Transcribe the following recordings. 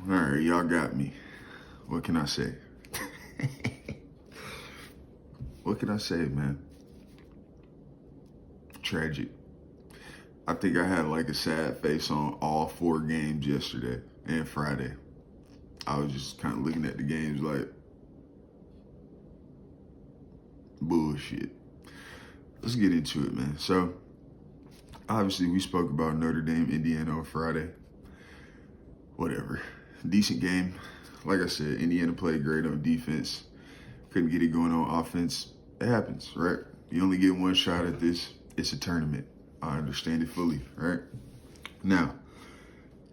All right, y'all got me. What can I say? What can I say, man? Tragic. I think I had like a sad face on all four games yesterday and Friday. I was just kind of looking at the games like bullshit. Let's get into it, man. So, obviously, we spoke about Notre Dame, Indiana on Friday. Whatever. Decent game. Like I said, Indiana played great on defense. Couldn't get it going on offense. It happens, right? You only get one shot at this. It's a tournament. I understand it fully, right? Now,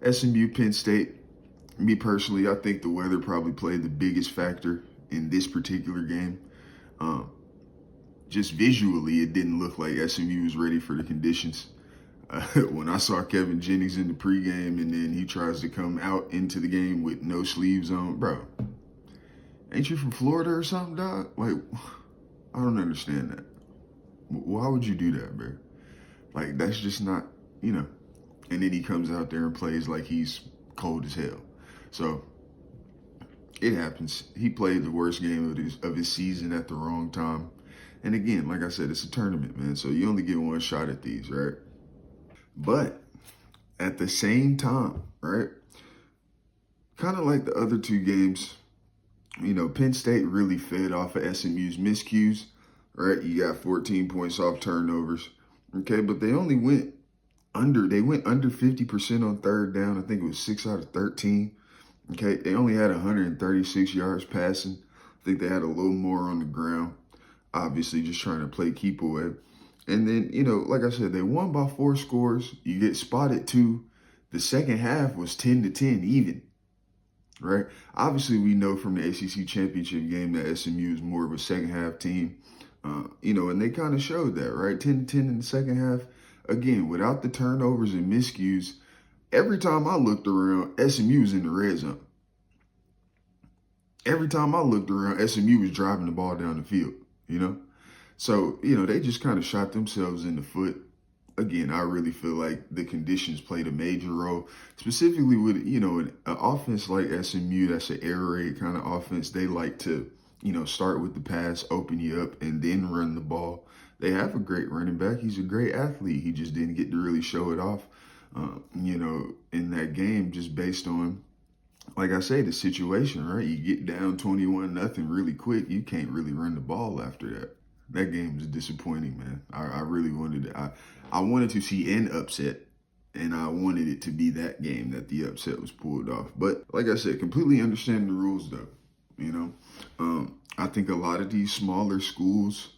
SMU, Penn State, me personally, I think the weather probably played the biggest factor in this particular game. Um, just visually, it didn't look like SMU was ready for the conditions. When I saw Kevin Jennings in the pregame and then he tries to come out into the game with no sleeves on, bro, ain't you from Florida or something, dog? Like, I don't understand that. Why would you do that, bro? Like, that's just not, you know. And then he comes out there and plays like he's cold as hell. So it happens. He played the worst game of his season at the wrong time. And again, like I said, it's a tournament, man. So you only get one shot at these, right? But at the same time, right? Kind of like the other two games, Penn State really fed off of SMU's miscues, right? You got 14 points off turnovers. Okay, but they only went under 50% on third down. I think it was 6 out of 13. Okay, they only had 136 yards passing. I think they had a little more on the ground. Obviously, just trying to play keep away. And then, like I said, they won by 4 scores. You get spotted too. The second half was 10-10 even, right? Obviously, we know from the ACC championship game that SMU is more of a second half team. And they kind of showed that, right? 10-10 in the second half. Again, without the turnovers and miscues, every time I looked around, SMU was in the red zone. Every time I looked around, SMU was driving the ball down the field. So, they just kind of shot themselves in the foot. Again, I really feel like the conditions played a major role, specifically with, an offense like SMU that's an air raid kind of offense. They like to, start with the pass, open you up, and then run the ball. They have a great running back. He's a great athlete. He just didn't get to really show it off, in that game just based on, like I say, the situation, right? You get down 21-0 really quick. You can't really run the ball after that. That game was disappointing, man. I really wanted it. I wanted to see an upset, and I wanted it to be that game that the upset was pulled off. But like I said, completely understand the rules, though. I think a lot of these smaller schools,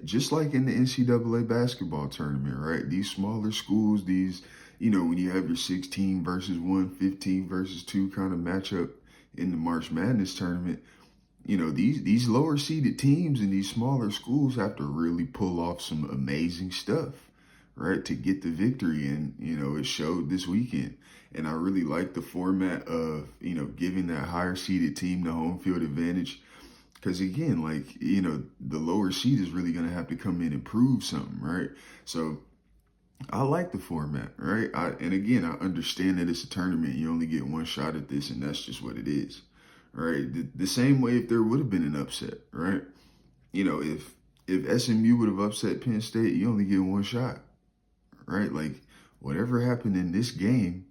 just like in the NCAA basketball tournament, right? These smaller schools, when you have your 16 versus 1, 15 versus 2 kind of matchup in the March Madness tournament, these lower seeded teams in these smaller schools have to really pull off some amazing stuff, right, to get the victory. And, it showed this weekend. And I really like the format of, giving that higher seeded team the home field advantage. Because again, the lower seed is really going to have to come in and prove something, right? So I like the format, right? And again, I understand that it's a tournament. You only get one shot at this, and that's just what it is. Right, the same way if there would have been an upset, right? If SMU would have upset Penn State, you only get one shot, right? Like, whatever happened in this game,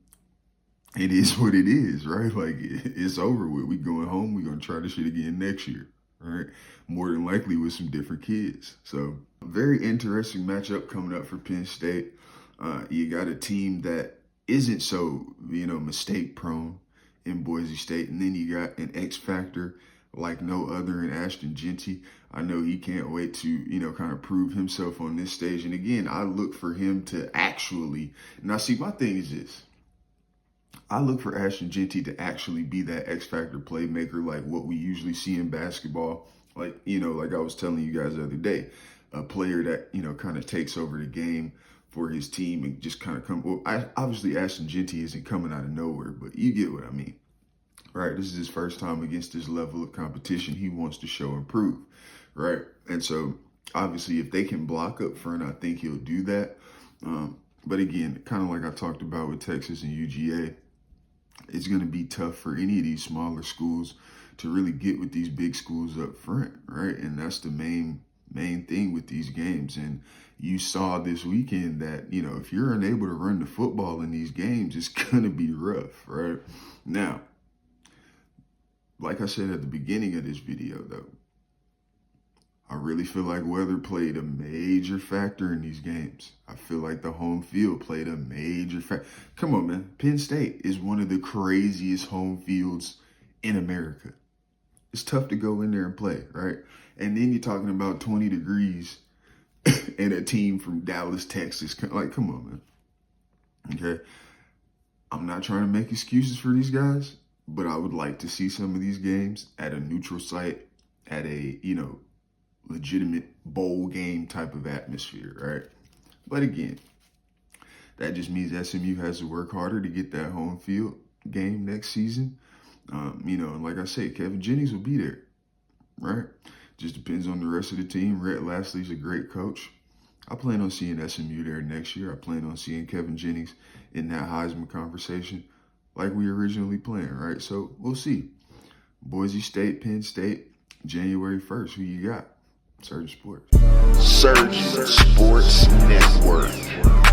it is what it is, right? Like, it's over with. We going home. We're going to try this shit again next year, right? More than likely with some different kids. So, very interesting matchup coming up for Penn State. You got a team that isn't so, mistake prone in Boise State. And then you got an X factor like no other in Ashton Jeanty. I know he can't wait to, kind of prove himself on this stage. And again, I look for him to actually, now see, my thing is this. I look for Ashton Jeanty to actually be that X factor playmaker like what we usually see in basketball. Like I was telling you guys the other day, a player that, kind of takes over the game for his team and just kind of come. Well, obviously Ashton Jeanty isn't coming out of nowhere, but you get what I mean, right? This is his first time against this level of competition. He wants to show and prove, right? And so obviously if they can block up front, I think he'll do that. But again, kind of like I talked about with Texas and UGA, it's going to be tough for any of these smaller schools to really get with these big schools up front, right? And that's the main thing with these games. And you saw this weekend that, you know, if you're unable to run the football in these games, it's going to be rough, right? Now, like I said at the beginning of this video, though, I really feel like weather played a major factor in these games. I feel like the home field played a major factor. Come on, man. Penn State is one of the craziest home fields in America. It's tough to go in there and play, right? And then you're talking about 20 degrees and a team from Dallas, Texas. Like, come on, man. Okay? I'm not trying to make excuses for these guys, but I would like to see some of these games at a neutral site, at a, you know, legitimate bowl game type of atmosphere, right? But again, that just means SMU has to work harder to get that home field game next season. You know, and like I said, Kevin Jennings will be there, right? Just depends on the rest of the team. Rhett Lastly's a great coach. I plan on seeing SMU there next year. I plan on seeing Kevin Jennings in that Heisman conversation like we originally planned, right? So we'll see. Boise State, Penn State, January 1st. Who you got? Surge Sports. Surge Sports Network.